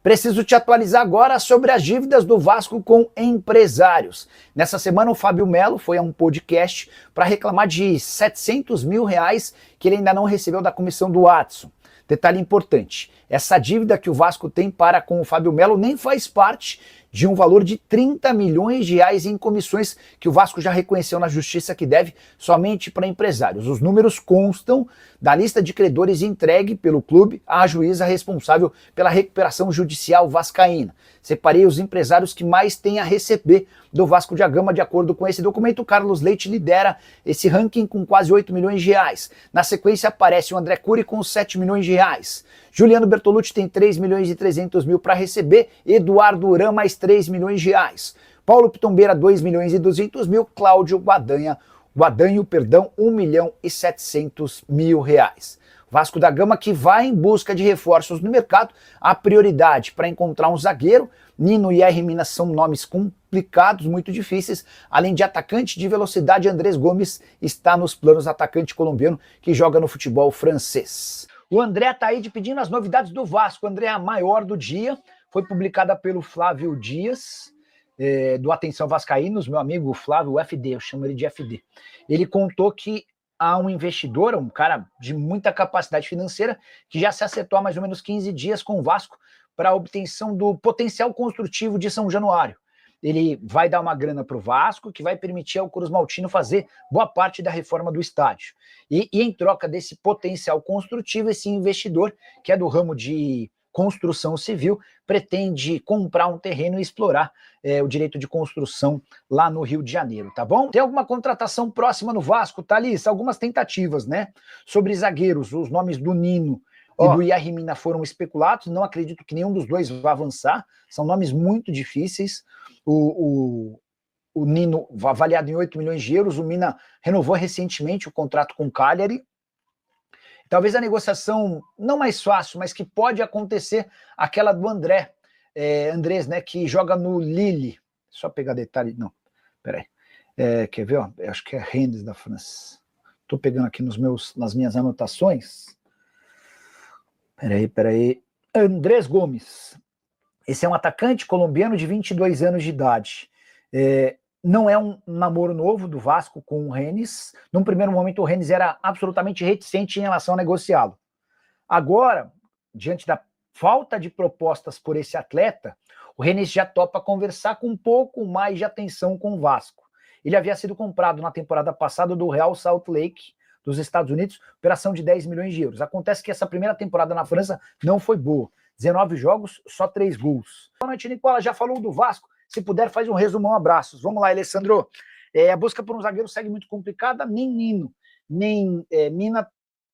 Preciso te atualizar agora sobre as dívidas do Vasco com empresários. Nessa semana o Fábio Melo foi a um podcast para reclamar de 700 mil reais que ele ainda não recebeu da comissão do Watson. Detalhe importante, essa dívida que o Vasco tem para com o Fábio Melo nem faz parte de um valor de 30 milhões de reais em comissões que o Vasco já reconheceu na justiça que deve somente para empresários. Os números constam da lista de credores entregue pelo clube à juíza responsável pela recuperação judicial vascaína. Separei os empresários que mais têm a receber do Vasco da Gama. De acordo com esse documento, Carlos Leite lidera esse ranking com quase 8 milhões de reais. Na sequência aparece o André Cury com 7 milhões de reais. Juliano Bertolucci tem 3 milhões e 300 mil para receber, Eduardo Uran mais 3 milhões de reais. Paulo Pitombeira 2 milhões e 200 mil, Cláudio Guadanho, 1 milhão e 700 mil reais. Vasco da Gama que vai em busca de reforços no mercado, a prioridade para encontrar um zagueiro. Nino e R. Minas são nomes complicados, muito difíceis. Além de atacante de velocidade, Andrés Gomes está nos planos, atacante colombiano que joga no futebol francês. O André Ataíde pedindo as novidades do Vasco. O André é a maior do dia, foi publicada pelo Flávio Dias, do Atenção Vascaínos, meu amigo Flávio, o FD, eu chamo ele de FD. Ele contou que há um investidor, um cara de muita capacidade financeira, que já se acertou há mais ou menos 15 dias com o Vasco para a obtenção do potencial construtivo de São Januário. Ele vai dar uma grana para o Vasco, que vai permitir ao Cruz Maltino fazer boa parte da reforma do estádio. E em troca desse potencial construtivo, esse investidor, que é do ramo de construção civil, pretende comprar um terreno e explorar o direito de construção lá no Rio de Janeiro, tá bom? Tem alguma contratação próxima no Vasco, Thalys? Algumas tentativas, né? Sobre zagueiros, os nomes do Nino e do Yerry Mina foram especulados, não acredito que nenhum dos dois vá avançar, são nomes muito difíceis. O Nino avaliado em 8 milhões de euros, o Mina renovou recentemente o contrato com o Cagliari. Talvez a negociação não mais fácil, mas que pode acontecer, aquela do Andrés, né, que joga no Lille. Só pegar detalhe, não, peraí. Quer ver? Ó? Acho que é Rennes da França. Estou pegando aqui nas minhas anotações. Peraí. Andrés Gomes. Esse é um atacante colombiano de 22 anos de idade. Não é um namoro novo do Vasco com o Rennes. Num primeiro momento, o Rennes era absolutamente reticente em relação a negociá-lo. Agora, diante da falta de propostas por esse atleta, o Rennes já topa conversar com um pouco mais de atenção com o Vasco. Ele havia sido comprado na temporada passada do Real Salt Lake, dos Estados Unidos, operação de 10 milhões de euros. Acontece que essa primeira temporada na França não foi boa. 19 jogos, só 3 gols. Boa noite, Nicola. Já falou do Vasco? Se puder, faz um resumão, abraços. Vamos lá, Alessandro. A busca por um zagueiro segue muito complicada. Nem Nino, nem Mina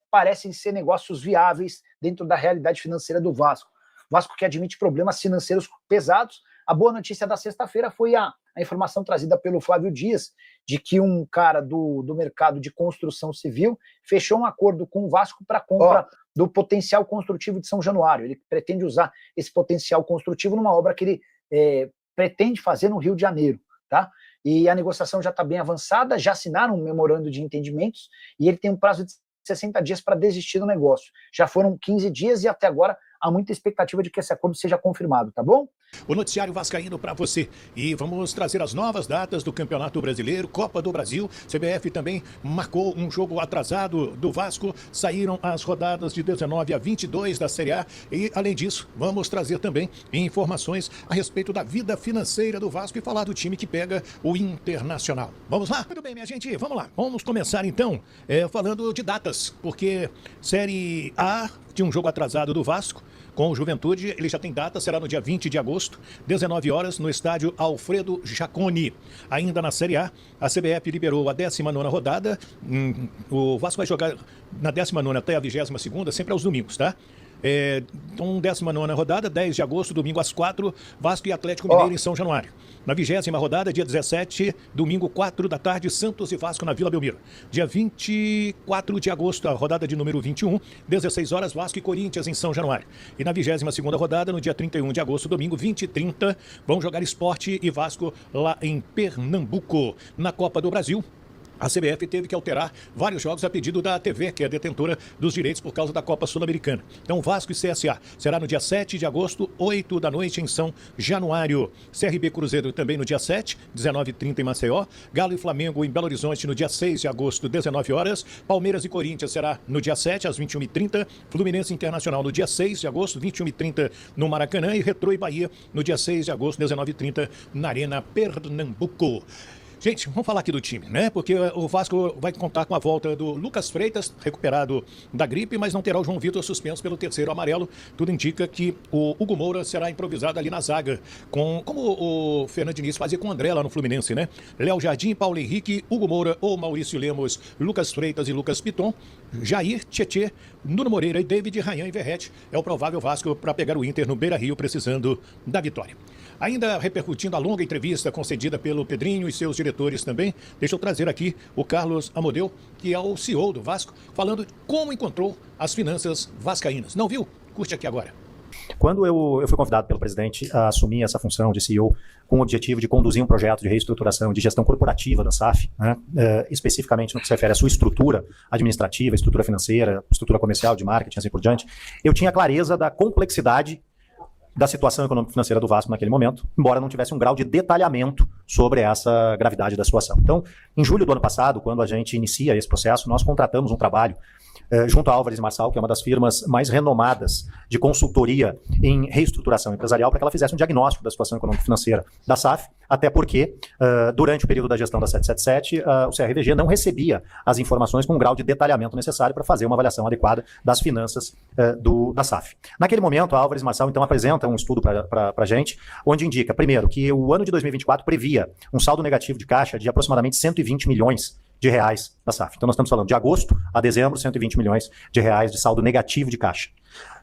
parecem ser negócios viáveis dentro da realidade financeira do Vasco. Vasco que admite problemas financeiros pesados. A boa notícia da sexta-feira foi a informação trazida pelo Flávio Dias de que um cara do mercado de construção civil fechou um acordo com o Vasco para compra do potencial construtivo de São Januário. Ele pretende usar esse potencial construtivo numa obra que ele pretende fazer no Rio de Janeiro, tá? E a negociação já está bem avançada, já assinaram um memorando de entendimentos e ele tem um prazo de 60 dias para desistir do negócio. Já foram 15 dias e até agora há muita expectativa de que esse acordo seja confirmado, tá bom? O noticiário vascaíno para você. E vamos trazer as novas datas do Campeonato Brasileiro, Copa do Brasil. CBF também marcou um jogo atrasado do Vasco. Saíram as rodadas de 19 a 22 da Série A. E, além disso, vamos trazer também informações a respeito da vida financeira do Vasco e falar do time que pega o Internacional. Vamos lá? Muito bem, minha gente, vamos lá. Vamos começar, então, falando de datas. Porque Série A tinha um jogo atrasado do Vasco com o Juventude, ele já tem data, será no dia 20 de agosto, 19 horas, no estádio Alfredo Jaconi. Ainda na Série A, a CBF liberou a 19ª rodada, o Vasco vai jogar na 19ª até a 22ª, sempre aos domingos, tá? Então, 19ª rodada, 10 de agosto, domingo às 4, Vasco e Atlético Mineiro em São Januário. Na 20ª rodada, dia 17, domingo 4 da tarde, Santos e Vasco na Vila Belmiro. Dia 24 de agosto, a rodada de número 21, 16 horas, Vasco e Corinthians em São Januário. E na 22ª rodada, no dia 31 de agosto, domingo 20 e 30, vão jogar Sport e Vasco lá em Pernambuco. Na Copa do Brasil, A CBF teve que alterar vários jogos a pedido da TV, que é a detentora dos direitos por causa da Copa Sul-Americana. Então, Vasco e CSA será no dia 7 de agosto, 8 da noite em São Januário. CRB Cruzeiro também no dia 7, 19h30 em Maceió. Galo e Flamengo em Belo Horizonte no dia 6 de agosto, 19 horas. Palmeiras e Corinthians será no dia 7, às 21h30. Fluminense Internacional no dia 6 de agosto, 21h30 no Maracanã. E Retrô e Bahia no dia 6 de agosto, 19h30 na Arena Pernambuco. Gente, vamos falar aqui do time, né? Porque o Vasco vai contar com a volta do Lucas Freitas, recuperado da gripe, mas não terá o João Vitor suspenso pelo terceiro amarelo. Tudo indica que o Hugo Moura será improvisado ali na zaga, como o Fernando Diniz fazia com o André lá no Fluminense, né? Léo Jardim, Paulo Henrique, Hugo Moura ou Maurício Lemos, Lucas Freitas e Lucas Piton, Jair, Tietê, Nuno Moreira e David, Rayan e Verrete. É o provável Vasco para pegar o Inter no Beira-Rio, precisando da vitória. Ainda repercutindo a longa entrevista concedida pelo Pedrinho e seus diretores também, deixa eu trazer aqui o Carlos Amodeu, que é o CEO do Vasco, falando de como encontrou as finanças vascaínas. Não viu? Curte aqui agora. Quando eu fui convidado pelo presidente a assumir essa função de CEO com o objetivo de conduzir um projeto de reestruturação e de gestão corporativa da SAF, né, especificamente no que se refere à sua estrutura administrativa, estrutura financeira, estrutura comercial, de marketing, assim por diante, eu tinha clareza da complexidade da situação econômico-financeira do Vasco naquele momento, embora não tivesse um grau de detalhamento sobre essa gravidade da situação. Então, em julho do ano passado, quando a gente inicia esse processo, nós contratamos um trabalho junto a Álvares Marçal, que é uma das firmas mais renomadas de consultoria em reestruturação empresarial, para que ela fizesse um diagnóstico da situação econômico-financeira da SAF, até porque, durante o período da gestão da 777, o CRVG não recebia as informações com o grau de detalhamento necessário para fazer uma avaliação adequada das finanças da SAF. Naquele momento, a Álvares Marçal, então, apresenta um estudo para a gente, onde indica, primeiro, que o ano de 2024 previa um saldo negativo de caixa de aproximadamente 120 milhões de reais da SAF. Então, nós estamos falando de agosto a dezembro, 120 milhões de reais de saldo negativo de caixa.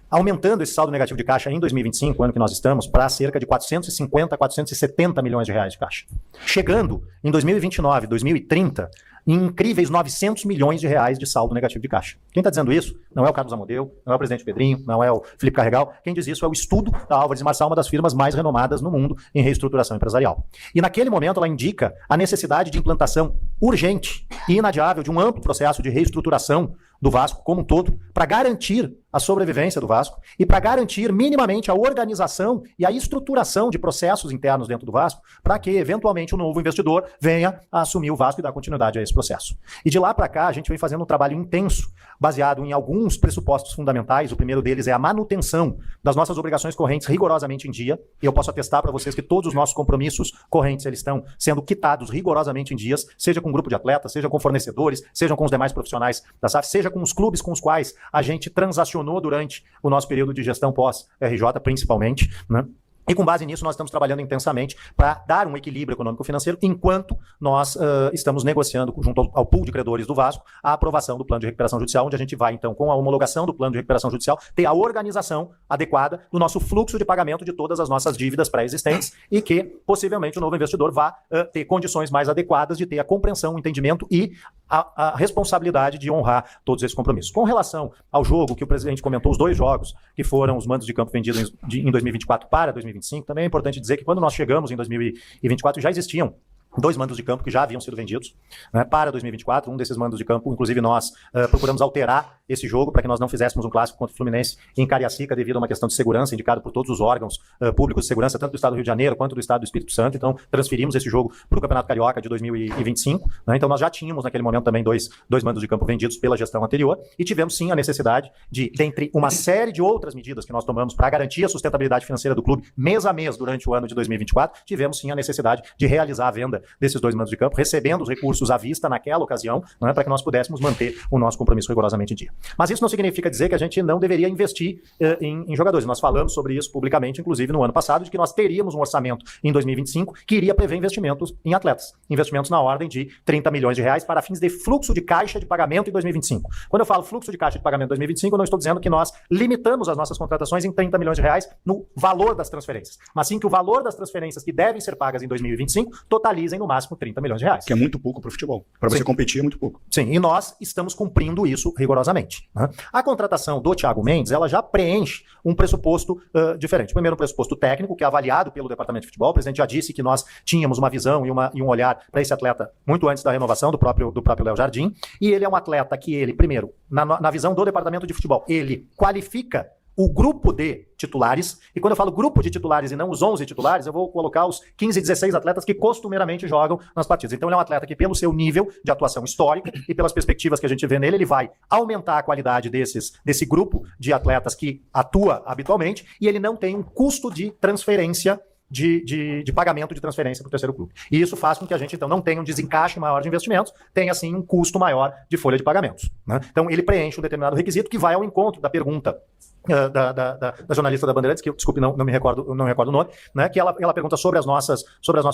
Aumentando esse saldo negativo de caixa em 2025, ano que nós estamos, para cerca de 450 a 470 milhões de reais de caixa. Chegando em 2029, 2030, em incríveis 900 milhões de reais de saldo negativo de caixa. Quem está dizendo isso não é o Carlos Amodeu, não é o presidente Pedrinho, não é o Felipe Carregal. Quem diz isso é o estudo da Álvares Marçal, uma das firmas mais renomadas no mundo em reestruturação empresarial. E naquele momento ela indica a necessidade de implantação urgente e inadiável de um amplo processo de reestruturação do Vasco como um todo, para garantir a sobrevivência do Vasco e para garantir minimamente a organização e a estruturação de processos internos dentro do Vasco, para que, eventualmente, o novo investidor venha a assumir o Vasco e dar continuidade a esse processo. E de lá para cá, a gente vem fazendo um trabalho intenso, baseado em alguns pressupostos fundamentais. O primeiro deles é a manutenção das nossas obrigações correntes rigorosamente em dia, e eu posso atestar para vocês que todos os nossos compromissos correntes eles estão sendo quitados rigorosamente em dias, seja com um grupo de atletas, seja com fornecedores, seja com os demais profissionais da SAF, seja com os clubes com os quais a gente transacionou durante o nosso período de gestão pós-RJ, principalmente, né? E com base nisso, nós estamos trabalhando intensamente para dar um equilíbrio econômico-financeiro, enquanto nós estamos negociando, junto ao pool de credores do Vasco, a aprovação do plano de recuperação judicial, onde a gente vai, então, com a homologação do plano de recuperação judicial, ter a organização adequada do nosso fluxo de pagamento de todas as nossas dívidas pré-existentes e que, possivelmente, o novo investidor vá ter condições mais adequadas de ter a compreensão, o entendimento e a responsabilidade de honrar todos esses compromissos. Com relação ao jogo, que o presidente comentou, os dois jogos, que foram os mandos de campo vendidos em 2024 para 2025, também é importante dizer que quando nós chegamos em 2024 já existiam dois mandos de campo que já haviam sido vendidos, né, para 2024. Um desses mandos de campo, inclusive nós procuramos alterar esse jogo para que nós não fizéssemos um clássico contra o Fluminense em Cariacica devido a uma questão de segurança indicado por todos os órgãos públicos de segurança, tanto do Estado do Rio de Janeiro quanto do Estado do Espírito Santo. Então transferimos esse jogo para o Campeonato Carioca de 2025. Né, então nós já tínhamos naquele momento também dois mandos de campo vendidos pela gestão anterior e tivemos sim a necessidade de, dentre uma série de outras medidas que nós tomamos para garantir a sustentabilidade financeira do clube mês a mês durante o ano de 2024, tivemos sim a necessidade de realizar a venda desses dois mandos de campo, recebendo os recursos à vista naquela ocasião, né, para que nós pudéssemos manter o nosso compromisso rigorosamente em dia. Mas isso não significa dizer que a gente não deveria investir em jogadores. Nós falamos sobre isso publicamente, inclusive no ano passado, de que nós teríamos um orçamento em 2025 que iria prever investimentos em atletas. Investimentos na ordem de 30 milhões de reais para fins de fluxo de caixa de pagamento em 2025. Quando eu falo fluxo de caixa de pagamento em 2025, eu não estou dizendo que nós limitamos as nossas contratações em 30 milhões de reais no valor das transferências, mas sim que o valor das transferências que devem ser pagas em 2025 totalizem no máximo 30 milhões de reais. Que é muito pouco para o futebol. Para você competir é muito pouco. Sim, e nós estamos cumprindo isso rigorosamente. diferente. Né? A contratação do Thiago Mendes, ela já preenche um pressuposto diferente. Primeiro, um pressuposto técnico, que é avaliado pelo Departamento de Futebol. O presidente já disse que nós tínhamos uma visão e um olhar para esse atleta muito antes da renovação do próprio Léo Jardim. E ele é um atleta que ele, primeiro, na visão do Departamento de Futebol, ele qualifica o grupo de titulares, e quando eu falo grupo de titulares e não os 11 titulares, eu vou colocar os 15, 16 atletas que costumeiramente jogam nas partidas. Então ele é um atleta que, pelo seu nível de atuação histórica e pelas perspectivas que a gente vê nele, ele vai aumentar a qualidade desse grupo de atletas que atua habitualmente, e ele não tem um custo de transferência de pagamento de transferência para o terceiro clube. E isso faz com que a gente, então, não tenha um desencaixe maior de investimentos, tenha, assim, um custo maior de folha de pagamentos. Né? Então, ele preenche um determinado requisito que vai ao encontro da pergunta da jornalista da Bandeirantes, que eu, desculpe, não me recordo o nome, né, que ela pergunta sobre as nossas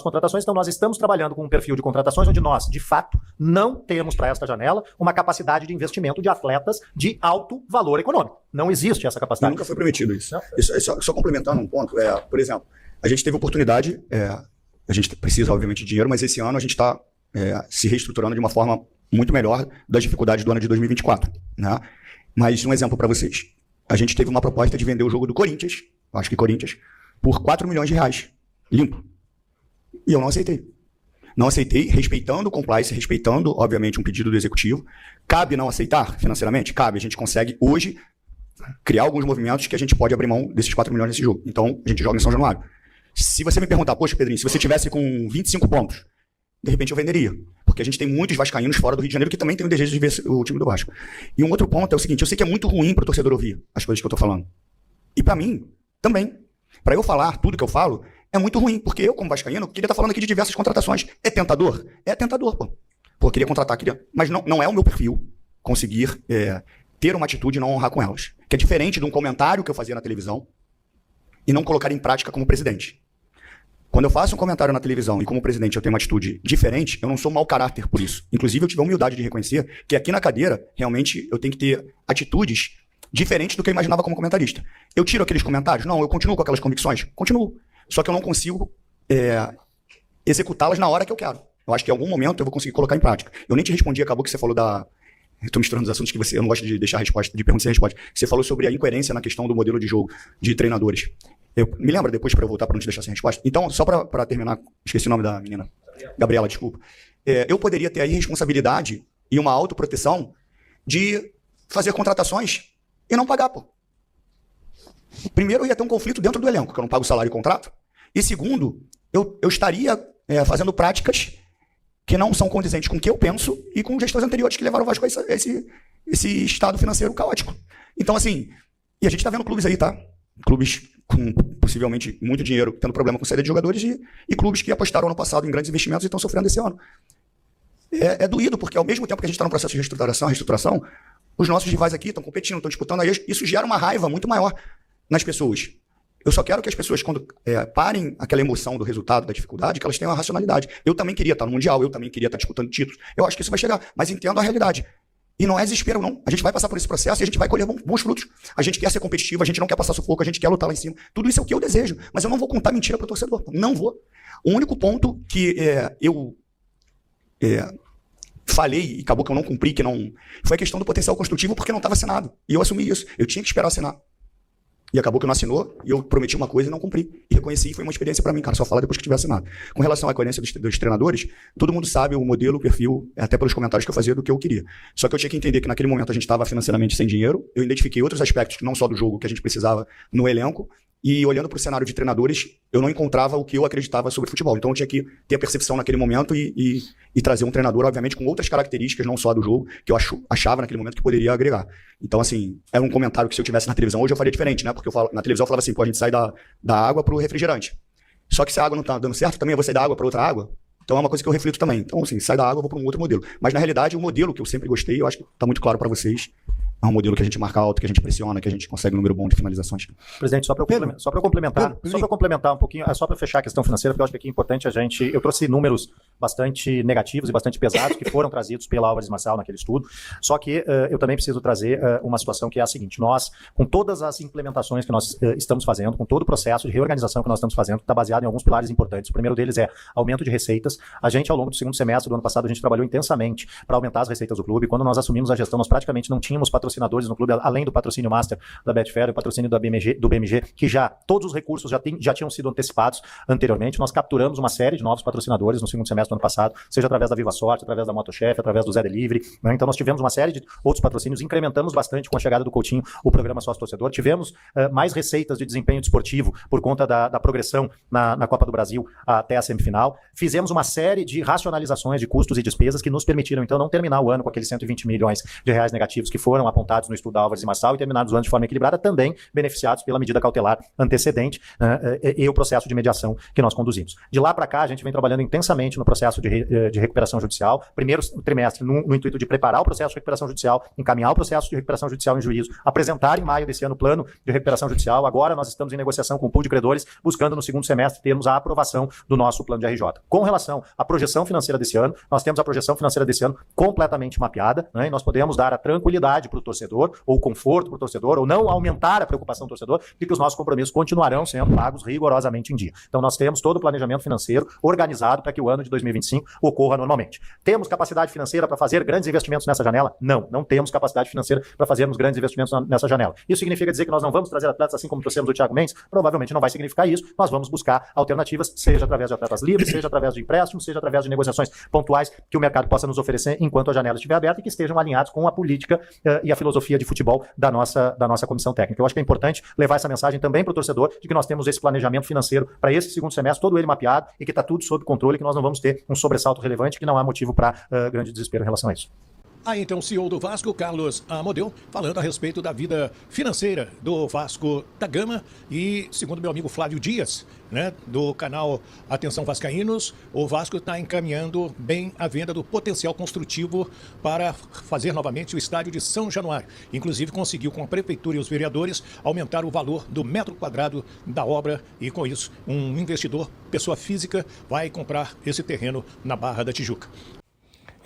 contratações. Então, nós estamos trabalhando com um perfil de contratações onde nós, de fato, não temos para esta janela uma capacidade de investimento de atletas de alto valor econômico. Não existe essa capacidade. Nunca foi permitido isso. Só complementando um ponto, por exemplo, a gente teve oportunidade, a gente precisa, obviamente, de dinheiro, mas esse ano a gente está se reestruturando de uma forma muito melhor das dificuldades do ano de 2024. Né? Mas um exemplo para vocês. A gente teve uma proposta de vender o jogo do Corinthians, acho que Corinthians, por 4 milhões de reais, limpo. E eu não aceitei. Não aceitei, respeitando o compliance, respeitando, obviamente, um pedido do executivo. Cabe não aceitar financeiramente? Cabe. A gente consegue, hoje, criar alguns movimentos que a gente pode abrir mão desses 4 milhões nesse jogo. Então, a gente joga em São Januário. Se você me perguntar, poxa, Pedrinho, se você tivesse com 25 pontos, de repente eu venderia. Porque a gente tem muitos vascaínos fora do Rio de Janeiro que também tem o desejo de ver o time do Vasco. E um outro ponto é o seguinte, eu sei que é muito ruim para o torcedor ouvir as coisas que eu estou falando. E para mim, também. Para eu falar tudo que eu falo, é muito ruim. Porque eu, como vascaíno, queria estar falando aqui de diversas contratações. É tentador? É tentador, pô. Pô, queria contratar, queria. Mas não é o meu perfil conseguir ter uma atitude e não honrar com elas. Que é diferente de um comentário que eu fazia na televisão e não colocar em prática como presidente. Quando eu faço um comentário na televisão e como presidente eu tenho uma atitude diferente, eu não sou mau caráter por isso. Inclusive eu tive a humildade de reconhecer que aqui na cadeira, realmente, eu tenho que ter atitudes diferentes do que eu imaginava como comentarista. Eu tiro aqueles comentários? Não, eu continuo com aquelas convicções? Continuo. Só que eu não consigo executá-las na hora que eu quero. Eu acho que em algum momento eu vou conseguir colocar em prática. Eu nem te respondi, acabou que você falou Estou misturando os assuntos que eu não gosto de deixar a resposta, de pergunta sem resposta. Você falou sobre a incoerência na questão do modelo de jogo de treinadores. Me lembra depois para eu voltar para não te deixar sem resposta? Então, só para terminar, esqueci o nome da menina. Gabriela, desculpa. Eu poderia ter aí responsabilidade e uma autoproteção de fazer contratações e não pagar, pô. Primeiro, eu ia ter um conflito dentro do elenco, que eu não pago salário e contrato. E segundo, eu estaria fazendo práticas que não são condizentes com o que eu penso e com gestões anteriores que levaram o Vasco a esse estado financeiro caótico. Então, assim, e a gente tá vendo clubes aí, tá? Clubes com possivelmente muito dinheiro tendo problema com saída de jogadores e clubes que apostaram ano passado em grandes investimentos e estão sofrendo esse ano. É doído, porque ao mesmo tempo que a gente está no processo de reestruturação, os nossos rivais aqui estão competindo, estão disputando, aí isso gera uma raiva muito maior nas pessoas. Eu só quero que as pessoas, quando parem aquela emoção do resultado, da dificuldade, que elas tenham a racionalidade. Eu também queria estar no Mundial, eu também queria estar disputando títulos. Eu acho que isso vai chegar, mas entendo a realidade. E não é desespero, não. A gente vai passar por esse processo e a gente vai colher bons frutos. A gente quer ser competitivo, a gente não quer passar sufoco, a gente quer lutar lá em cima. Tudo isso é o que eu desejo, mas eu não vou contar mentira para o torcedor. Não vou. O único ponto que eu falei e acabou que eu não cumpri, foi a questão do potencial construtivo, porque não estava assinado. E eu assumi isso. Eu tinha que esperar assinar. E acabou que não assinou, e eu prometi uma coisa e não cumpri. E reconheci, foi uma experiência para mim, cara, só falar depois que tiver assinado. Com relação à coerência dos treinadores, todo mundo sabe o modelo, o perfil, até pelos comentários que eu fazia, do que eu queria. Só que eu tinha que entender que naquele momento a gente estava financeiramente sem dinheiro, eu identifiquei outros aspectos, não só do jogo, que a gente precisava no elenco, e olhando para o cenário de treinadores, eu não encontrava o que eu acreditava sobre futebol. Então eu tinha que ter a percepção naquele momento e trazer um treinador, obviamente, com outras características, não só do jogo, que eu achava naquele momento que poderia agregar. Então, assim, era um comentário que se eu tivesse na televisão hoje eu faria diferente, né? Porque na televisão eu falava assim, pô, a gente sai da água para o refrigerante. Só que se a água não está dando certo, também eu vou sair da água para outra água. Então é uma coisa que eu reflito também. Então, assim, sai da água, eu vou para um outro modelo. Mas, na realidade, o modelo que eu sempre gostei, eu acho que está muito claro para vocês, é um modelo que a gente marca alto, que a gente pressiona, que a gente consegue um número bom de finalizações. Presidente, só para complementar um pouquinho, só para fechar a questão financeira, porque eu acho que aqui é importante eu trouxe números bastante negativos e bastante pesados que foram trazidos pela Álvares Marçal naquele estudo, só que eu também preciso trazer uma situação que é a seguinte: nós, com todas as implementações que nós estamos fazendo, com todo o processo de reorganização que nós estamos fazendo, está baseado em alguns pilares importantes. O primeiro deles é aumento de receitas. A gente, ao longo do segundo semestre do ano passado, a gente trabalhou intensamente para aumentar as receitas do clube. Quando nós assumimos a gestão, nós praticamente não tínhamos patrocínio patrocinadores no clube, além do patrocínio master da Betfair, o patrocínio do BMG, que todos os recursos já tinham sido antecipados anteriormente. Nós capturamos uma série de novos patrocinadores no segundo semestre do ano passado, seja através da Viva Sorte, através da MotoChef, através do Zé Delivery, né? Então nós tivemos uma série de outros patrocínios, incrementamos bastante com a chegada do Coutinho o programa sócio-torcedor, tivemos mais receitas de desempenho desportivo por conta da progressão na Copa do Brasil até a semifinal. Fizemos uma série de racionalizações de custos e despesas que nos permitiram, então, não terminar o ano com aqueles 120 milhões de reais negativos que foram apontados no estudo da Álvares e Marçal e terminados o ano de forma equilibrada, também beneficiados pela medida cautelar antecedente, né, e o processo de mediação que nós conduzimos. De lá para cá, a gente vem trabalhando intensamente no processo de recuperação judicial. Primeiro trimestre no intuito de preparar o processo de recuperação judicial, encaminhar o processo de recuperação judicial em juízo, apresentar em maio desse ano o plano de recuperação judicial. Agora nós estamos em negociação com o pool de credores, buscando no segundo semestre termos a aprovação do nosso plano de RJ. Com relação à projeção financeira desse ano, nós temos a projeção financeira desse ano completamente mapeada, né, e nós podemos dar a tranquilidade para o torcedor, ou conforto para o torcedor, ou não aumentar a preocupação do torcedor, de que os nossos compromissos continuarão sendo pagos rigorosamente em dia. Então nós temos todo o planejamento financeiro organizado para que o ano de 2025 ocorra normalmente. Temos capacidade financeira para fazer grandes investimentos nessa janela? Não temos capacidade financeira para fazermos grandes investimentos nessa janela. Isso significa dizer que nós não vamos trazer atletas assim como trouxemos o Thiago Mendes? Provavelmente não vai significar isso. Nós vamos buscar alternativas, seja através de atletas livres, seja através de empréstimos, seja através de negociações pontuais que o mercado possa nos oferecer enquanto a janela estiver aberta e que estejam alinhados com a política e a filosofia de futebol da nossa comissão técnica. Eu acho que é importante levar essa mensagem também para o torcedor de que nós temos esse planejamento financeiro para esse segundo semestre, todo ele mapeado e que está tudo sob controle, que nós não vamos ter um sobressalto relevante, que não há motivo para grande desespero em relação a isso. Aí então o CEO do Vasco, Carlos Amodeu, falando a respeito da vida financeira do Vasco da Gama e, segundo meu amigo Flávio Dias, né, do canal Atenção Vascaínos, o Vasco está encaminhando bem a venda do potencial construtivo para fazer novamente o estádio de São Januário. Inclusive conseguiu com a prefeitura e os vereadores aumentar o valor do metro quadrado da obra e com isso um investidor, pessoa física, vai comprar esse terreno na Barra da Tijuca.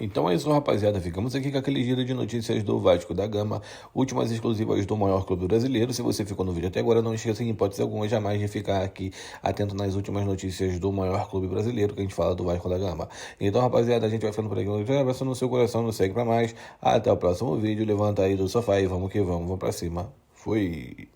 Então é isso, rapaziada. Ficamos aqui com aquele giro de notícias do Vasco da Gama, últimas exclusivas do maior clube brasileiro. Se você ficou no vídeo até agora, não esqueça, em hipótese alguma, jamais de ficar aqui atento nas últimas notícias do maior clube brasileiro, que a gente fala do Vasco da Gama. Então, rapaziada, a gente vai ficando por aqui. Um grande abraço no seu coração, não segue pra mais. Até o próximo vídeo. Levanta aí do sofá e vamos que vamos pra cima. Fui!